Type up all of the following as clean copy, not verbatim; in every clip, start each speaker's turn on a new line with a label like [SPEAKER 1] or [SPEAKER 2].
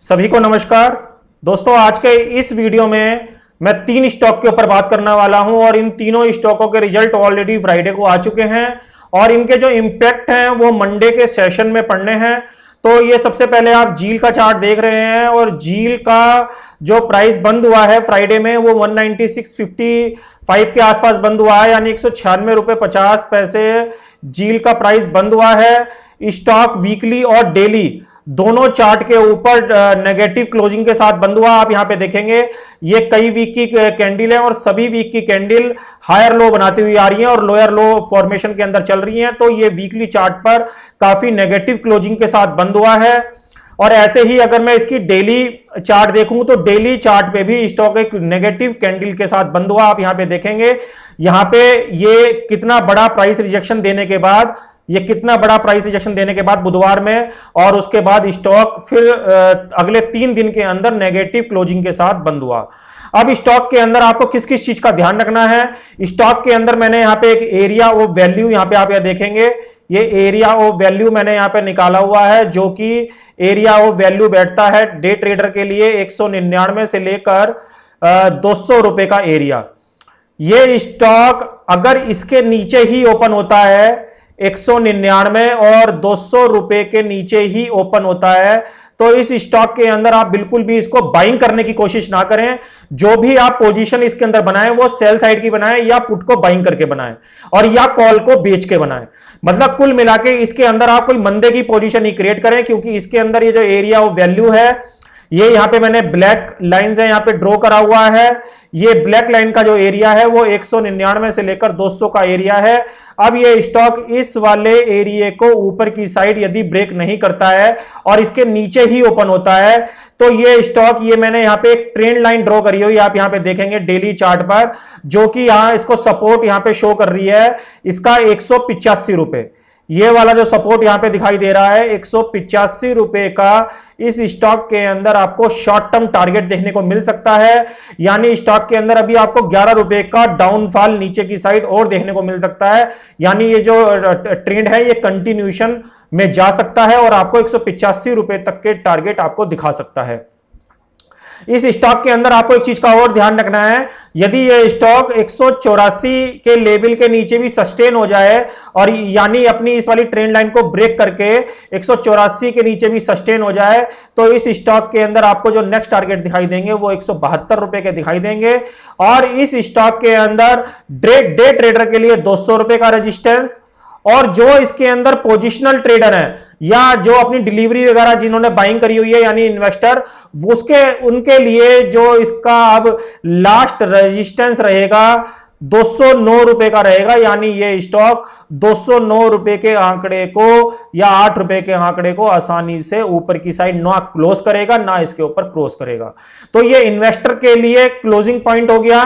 [SPEAKER 1] सभी को नमस्कार दोस्तों। आज के इस वीडियो में मैं 3 स्टॉक के ऊपर बात करने वाला हूं और इन तीनों स्टॉकों के रिजल्ट ऑलरेडी फ्राइडे को आ चुके हैं और इनके जो इम्पैक्ट हैं वो मंडे के सेशन में पड़ने हैं। तो ये सबसे पहले आप जील का चार्ट देख रहे हैं और जील का जो प्राइस बंद हुआ है फ्राइडे में वो 196.55 के आसपास बंद हुआ है, यानी 196.50 जील का प्राइस बंद हुआ है। स्टॉक वीकली और डेली दोनों चार्ट के ऊपर नेगेटिव क्लोजिंग के साथ बंद हुआ। आप यहां पे देखेंगे ये कई वीक की कैंडल है और सभी वीक की कैंडल हायर लो बनाती हुई आ रही है और लोअर लो फॉर्मेशन के अंदर चल रही हैं। तो ये वीकली चार्ट पर काफी नेगेटिव क्लोजिंग के साथ बंद हुआ है। और ऐसे ही अगर मैं इसकी डेली चार्ट देखूं तो डेली चार्ट पे भी स्टॉक एक नेगेटिव कैंडल के साथ बंद हुआ। आप यहां पे देखेंगे यहां पे ये कितना बड़ा प्राइस रिजेक्शन देने के बाद बुधवार में, और उसके बाद स्टॉक फिर अगले 3 दिन के अंदर नेगेटिव क्लोजिंग के साथ बंद हुआ। अब स्टॉक के अंदर आपको किस किस चीज का ध्यान रखना है। स्टॉक के अंदर मैंने यहां पे एक एरिया ऑफ वैल्यू, यहां पे आप यह देखेंगे ये एरिया ऑफ वैल्यू मैंने यहां पे निकाला हुआ है, जो कि एरिया ऑफ वैल्यू बैठता है डे ट्रेडर के लिए 199 से लेकर 200 रुपए का एरिया। ये स्टॉक अगर इसके नीचे ही ओपन होता है 199 और 200 रुपए के नीचे ही ओपन होता है तो इस स्टॉक के अंदर आप बिल्कुल भी इसको बाइंग करने की कोशिश ना करें। जो भी आप पोजीशन इसके अंदर बनाएं वो सेल साइड की बनाएं या पुट को बाइंग करके बनाएं और या कॉल को बेच के बनाएं। मतलब कुल मिला के इसके अंदर आप कोई मंदे की पोजीशन ही क्रिएट करें, क्योंकि इसके अंदर ये जो एरिया ऑफ वैल्यू है ये यहां पे मैंने ब्लैक लाइन से यहां पे ड्रॉ करा हुआ है। ये ब्लैक लाइन का जो एरिया है वो 199 से लेकर 200 का एरिया है। अब ये स्टॉक इस वाले एरिया को ऊपर की साइड यदि ब्रेक नहीं करता है और इसके नीचे ही ओपन होता है तो ये स्टॉक, ये मैंने यहां पे एक ट्रेंड लाइन ड्रॉ करी हुई, आप यहां पे देखेंगे डेली चार्ट पर, जो कि यहां इसको सपोर्ट यहां पे शो कर रही है इसका 185 रुपए। ये वाला जो सपोर्ट यहां पे दिखाई दे रहा है 185 रुपए का, इस स्टॉक के अंदर आपको शॉर्ट टर्म टारगेट देखने को मिल सकता है। यानी स्टॉक के अंदर अभी आपको 11 रुपए का डाउनफॉल नीचे की साइड और देखने को मिल सकता है। यानी ये जो ट्रेंड है ये कंटिन्यूएशन में जा सकता है और आपको 185 रुपए तक के टारगेट आपको दिखा सकता है। इस स्टॉक के अंदर आपको एक चीज का और ध्यान रखना है, यदि यह स्टॉक 184 के लेवल के नीचे भी सस्टेन हो जाए और यानी अपनी इस वाली ट्रेंड लाइन को ब्रेक करके 184 के नीचे भी सस्टेन हो जाए तो इस स्टॉक के अंदर आपको जो नेक्स्ट टारगेट दिखाई देंगे वो 172 रुपए के दिखाई देंगे। और इस स्टॉक के अंदर डे ट्रेडर के लिए 200 रुपए का रेजिस्टेंस, और जो इसके अंदर पोजिशनल ट्रेडर हैं या जो अपनी डिलीवरी वगैरह जिन्होंने बाइंग करी हुई है यानी इन्वेस्टर, उनके लिए जो इसका अब लास्ट रेजिस्टेंस रहेगा 209 रुपए का रहेगा। यानी ये स्टॉक 209 रुपए के आंकड़े को या 8 रुपए के आंकड़े को आसानी से ऊपर की साइड ना क्लोज करेगा ना इसके ऊपर क्रॉस करेगा। तो ये इन्वेस्टर के लिए क्लोजिंग पॉइंट हो गया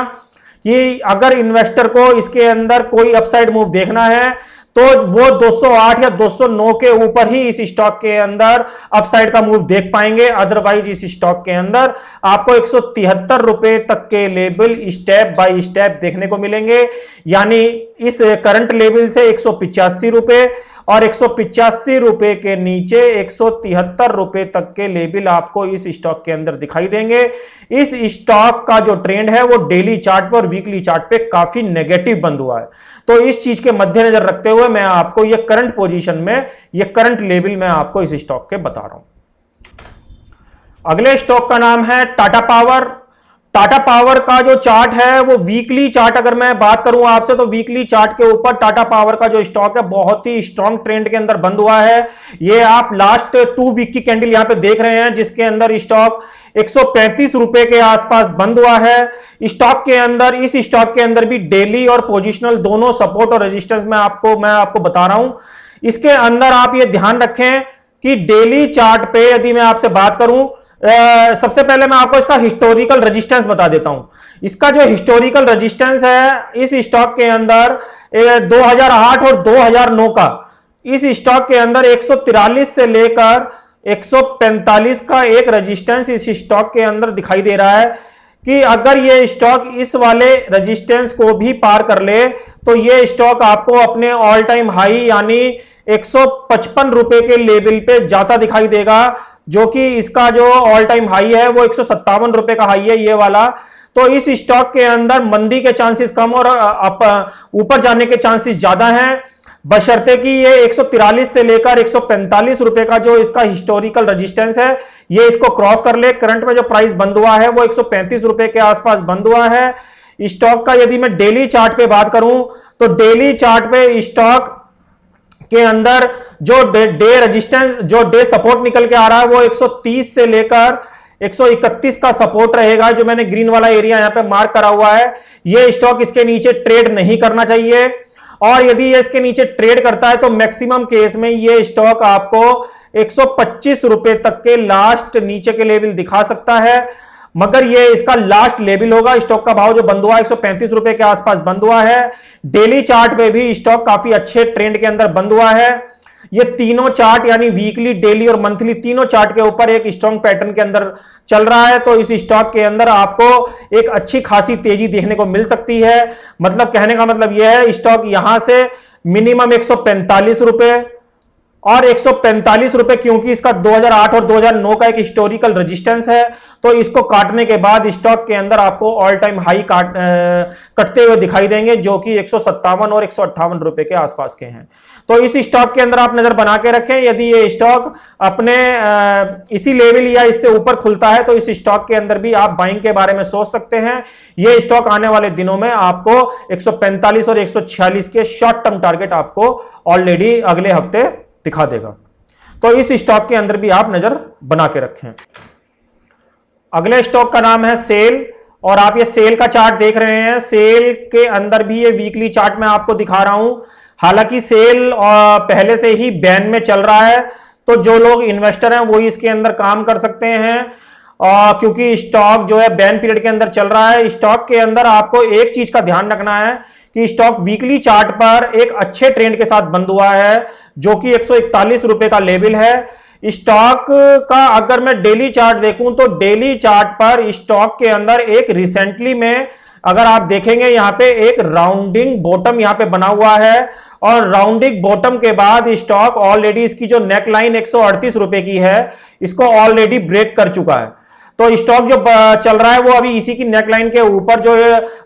[SPEAKER 1] कि अगर इन्वेस्टर को इसके अंदर कोई अपसाइड मूव देखना है तो वो 208 या 209 के ऊपर ही इस स्टॉक के अंदर अपसाइड का मूव देख पाएंगे। अदरवाइज इस स्टॉक के अंदर आपको 173 रुपए तक के लेवल स्टेप बाय स्टेप देखने को मिलेंगे। यानी इस करंट लेवल से 185 रुपए और 185 रुपए के नीचे 173 रुपए तक के लेवल आपको इस स्टॉक के अंदर दिखाई देंगे। इस स्टॉक का जो ट्रेंड है वो डेली चार्ट पर, वीकली चार्ट पे काफी नेगेटिव बंद हुआ है। तो इस चीज के मद्देनजर रखते हुए मैं आपको ये करंट पोजीशन में, ये करंट लेवल मैं आपको इस स्टॉक के बता रहा हूं। अगले स्टॉक का नाम है टाटा पावर। टाटा पावर का जो चार्ट है वो वीकली चार्ट, अगर मैं बात करूं आपसे तो वीकली चार्ट के ऊपर टाटा पावर का जो स्टॉक है बहुत ही स्ट्रॉन्ग ट्रेंड के अंदर बंद हुआ है। ये आप लास्ट 2 वीक की कैंडल यहां पे देख रहे हैं जिसके अंदर स्टॉक 135 रुपए के आसपास बंद हुआ है। स्टॉक के अंदर, इस स्टॉक के अंदर भी डेली और पोजिशनल दोनों सपोर्ट और रेजिस्टेंस मैं आपको बता रहा हूं। इसके अंदर आप ये ध्यान रखें कि डेली चार्ट पे यदि मैं आपसे बात करूं, सबसे पहले मैं आपको इसका हिस्टोरिकल रेजिस्टेंस बता देता हूं। इसका जो हिस्टोरिकल रेजिस्टेंस है इस स्टॉक के अंदर 2008 और 2009 का, इस स्टॉक के अंदर 143 से लेकर 145 का एक रेजिस्टेंस इस स्टॉक के अंदर दिखाई दे रहा है कि अगर ये स्टॉक इस वाले रेजिस्टेंस को भी पार कर ले तो ये स्टॉक आपको अपने ऑल टाइम हाई यानी 155 रुपए के लेवल पे जाता दिखाई देगा, जो कि इसका जो ऑल टाइम हाई है वो 157 रुपए का हाई है ये वाला। तो इस स्टॉक के अंदर मंदी के चांसेस कम और ऊपर जाने के चांसेस ज्यादा हैं, बशर्ते कि ये 143 से लेकर 145 रुपए का जो इसका हिस्टोरिकल रेजिस्टेंस है ये इसको क्रॉस कर ले। करंट में जो प्राइस बंद हुआ है वो 135 रुपए के आसपास बंद हुआ है स्टॉक का। यदि मैं डेली चार्ट पे बात करूं तो डेली चार्ट पे स्टॉक के अंदर जो डे रेजिस्टेंस, जो डे सपोर्ट निकल के आ रहा है वो 130 से लेकर 131 का सपोर्ट रहेगा, जो मैंने ग्रीन वाला एरिया यहां पे मार्क करा हुआ है। ये स्टॉक इसके नीचे ट्रेड नहीं करना चाहिए, और यदि ये इसके नीचे ट्रेड करता है तो मैक्सिमम केस में ये स्टॉक आपको 125 रुपए तक के लास्ट नीचे के लेवल दिखा सकता है, मगर ये इसका लास्ट लेवल होगा। स्टॉक का भाव जो बंद हुआ 135 रुपए के आसपास बंद हुआ है। डेली चार्ट पे भी स्टॉक काफी अच्छे ट्रेंड के अंदर बंद हुआ है। ये तीनों चार्ट यानी वीकली, डेली और मंथली तीनों चार्ट के ऊपर एक स्ट्रॉन्ग पैटर्न के अंदर चल रहा है। तो इस स्टॉक के अंदर आपको एक अच्छी खासी तेजी देखने को मिल सकती है। मतलब कहने का मतलब यह है स्टॉक यहां से मिनिमम 145 रुपए और 145 रुपए, क्योंकि इसका 2008 और 2009 का एक हिस्टोरिकल रेजिस्टेंस है, तो इसको काटने के बाद स्टॉक के अंदर आपको ऑल टाइम हाई कटते हुए दिखाई देंगे, जो कि 157 और 158 रुपए के आसपास के हैं। तो इस स्टॉक के अंदर आप नजर बना के रखें। यदि ये स्टॉक अपने इसी लेवल या इससे ऊपर खुलता है तो इस स्टॉक के अंदर भी आप बाइंग के बारे में सोच सकते हैं। ये स्टॉक आने वाले दिनों में आपको 145 और 146 के शॉर्ट टर्म टारगेट आपको ऑलरेडी अगले हफ्ते दिखा देगा। तो इस स्टॉक के अंदर भी आप नजर बना के रखें। अगले स्टॉक का नाम है सेल, और आप ये सेल का चार्ट देख रहे हैं। सेल के अंदर भी ये वीकली चार्ट मैं आपको दिखा रहा हूं। हालांकि सेल पहले से ही बैन में चल रहा है, तो जो लोग इन्वेस्टर हैं वो इसके अंदर काम कर सकते हैं, क्योंकि स्टॉक जो है बैन पीरियड के अंदर चल रहा है। स्टॉक के अंदर आपको एक चीज का ध्यान रखना है कि स्टॉक वीकली चार्ट पर एक अच्छे ट्रेंड के साथ बंद हुआ है, जो कि 141 रुपए का लेवल है। स्टॉक का अगर मैं डेली चार्ट देखूं तो डेली चार्ट पर स्टॉक के अंदर एक रिसेंटली में अगर आप देखेंगे यहां पे एक राउंडिंग बॉटम यहां पे बना हुआ है, और राउंडिंग बॉटम के बाद स्टॉक ऑलरेडी इसकी जो नेक लाइन 138 रुपए की है इसको ऑलरेडी ब्रेक कर चुका है। तो स्टॉक जो चल रहा है वो अभी इसी की नेकलाइन के ऊपर, जो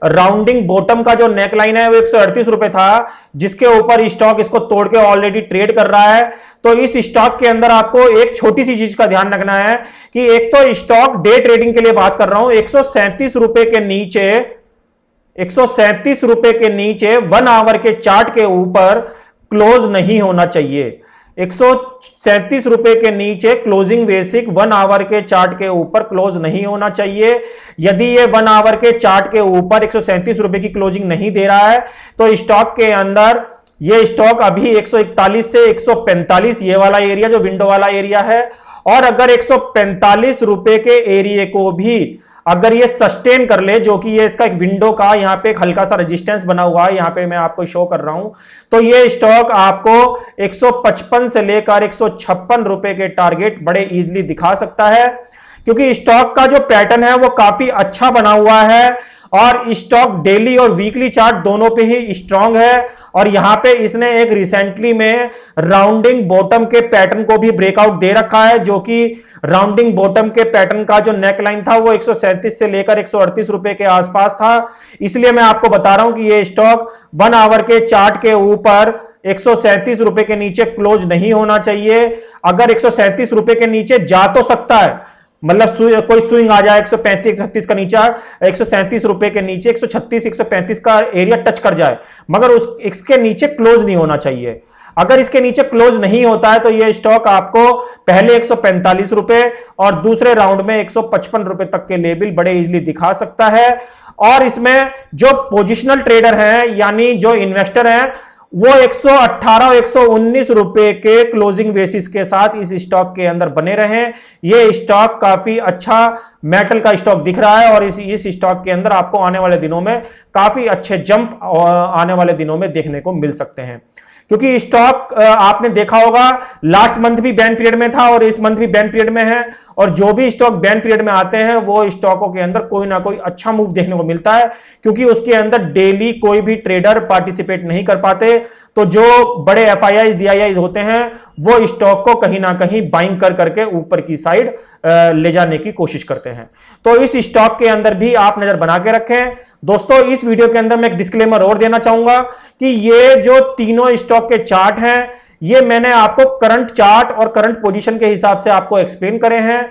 [SPEAKER 1] राउंडिंग बॉटम का जो नेकलाइन है वो 138 रुपए था, जिसके ऊपर स्टॉक इसको तोड़ के ऑलरेडी ट्रेड कर रहा है। तो इस स्टॉक के अंदर आपको एक छोटी सी चीज का ध्यान रखना है कि एक तो स्टॉक डे ट्रेडिंग के लिए बात कर रहा हूं, 137 रुपए के नीचे 137 रुपए के नीचे 1 आवर के चार्ट के ऊपर क्लोज नहीं होना चाहिए। 137 रुपए के नीचे क्लोजिंग बेसिक 1 आवर के चार्ट के ऊपर क्लोज नहीं होना चाहिए। यदि ये 1 आवर के चार्ट के ऊपर 137 रुपए की क्लोजिंग नहीं दे रहा है तो स्टॉक के अंदर ये स्टॉक अभी 141 से 145 ये वाला एरिया जो विंडो वाला एरिया है, और अगर 145 रुपए के एरिया को भी अगर ये सस्टेन कर ले, जो कि ये इसका एक विंडो का यहां पे एक हल्का सा रेजिस्टेंस बना हुआ है, यहां पे मैं आपको शो कर रहा हूं, तो ये स्टॉक आपको 155 से लेकर 156 रुपए के टारगेट बड़े इजीली दिखा सकता है, क्योंकि स्टॉक का जो पैटर्न है वो काफी अच्छा बना हुआ है, और स्टॉक डेली और वीकली चार्ट दोनों पे ही स्ट्रांग है। और यहां पे इसने एक रिसेंटली में राउंडिंग बॉटम के पैटर्न को भी ब्रेकआउट दे रखा है, जो कि राउंडिंग बॉटम के पैटर्न का जो नेकलाइन था वो 137 से लेकर 138 रुपए के आसपास था। इसलिए मैं आपको बता रहा हूं कि ये स्टॉक 1 आवर के चार्ट के ऊपर 137 रुपए के नीचे क्लोज नहीं होना चाहिए। अगर 137 रुपए के नीचे जा तो सकता है, मतलब कोई स्विंग आ जाए 135 136 का नीचा 137 रुपए के नीचे 136 135 का एरिया टच कर जाए, मगर इसके नीचे क्लोज नहीं होना चाहिए। अगर इसके नीचे क्लोज नहीं होता है तो यह स्टॉक आपको पहले 145 रुपए और दूसरे राउंड में 155 रुपए तक के लेवल बड़े इजीली दिखा सकता है। और इसमें जो पोजिशनल ट्रेडर हैं यानी जो इन्वेस्टर हैं वो 118 और 119 रुपए के क्लोजिंग बेसिस के साथ इस स्टॉक के अंदर बने रहे। ये स्टॉक काफी अच्छा मेटल का स्टॉक दिख रहा है, और इस स्टॉक के अंदर आपको आने वाले दिनों में काफी अच्छे जंप आने वाले दिनों में देखने को मिल सकते हैं, क्योंकि स्टॉक आपने देखा होगा लास्ट मंथ भी बैन पीरियड में था और इस मंथ भी बैन पीरियड में है, और जो भी स्टॉक बैन पीरियड में आते हैं वो स्टॉकों के अंदर कोई ना कोई अच्छा मूव देखने को मिलता है, क्योंकि उसके अंदर डेली कोई भी ट्रेडर पार्टिसिपेट नहीं कर पाते। तो जो बड़े एफआईआई डीआईआई होते हैं वो स्टॉक को कहीं ना कहीं बाइंग कर करके ऊपर की साइड ले जाने की कोशिश करते हैं। तो इस स्टॉक के अंदर भी आप नजर बना के रखें। दोस्तों इस वीडियो के अंदर मैं एक डिस्क्लेमर और देना चाहूंगा कि ये जो तीनों स्टॉक के चार्ट हैं ये मैंने आपको करंट चार्ट और करंट पोजीशन के हिसाब से आपको एक्सप्लेन करे हैं।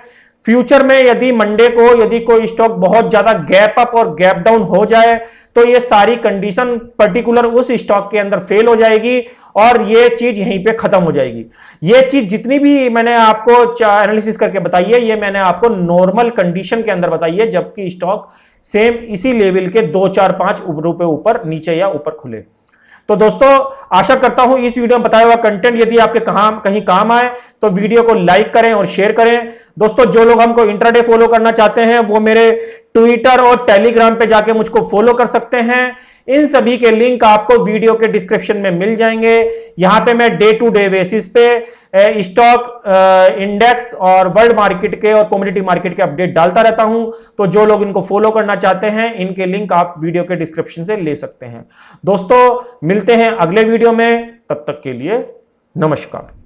[SPEAKER 1] फ्यूचर में यदि मंडे को यदि कोई स्टॉक बहुत ज्यादा गैप अप और गैप डाउन हो जाए तो ये सारी कंडीशन पर्टिकुलर उस स्टॉक के अंदर फेल हो जाएगी और ये चीज यहीं पे खत्म हो जाएगी। ये चीज जितनी भी मैंने आपको एनालिसिस करके बताई है ये मैंने आपको नॉर्मल कंडीशन के अंदर बताई है, जबकि स्टॉक सेम इसी लेवल के 2 4 5 रुपए ऊपर नीचे या ऊपर खुले। तो दोस्तों आशा करता हूं इस वीडियो में बताया हुआ कंटेंट यदि आपके कहीं काम आए तो वीडियो को लाइक करें और शेयर करें। दोस्तों जो लोग हमको इंट्राडे फॉलो करना चाहते हैं वो मेरे ट्विटर और टेलीग्राम पे जाके मुझको फॉलो कर सकते हैं। इन सभी के लिंक आपको वीडियो के डिस्क्रिप्शन में मिल जाएंगे। यहां पे मैं डे टू डे बेसिस पे स्टॉक इंडेक्स और वर्ल्ड मार्केट के और कमोडिटी मार्केट के अपडेट डालता रहता हूं। तो जो लोग इनको फॉलो करना चाहते हैं इनके लिंक आप वीडियो के डिस्क्रिप्शन से ले सकते हैं। दोस्तों मिलते हैं अगले वीडियो में, तब तक के लिए नमस्कार।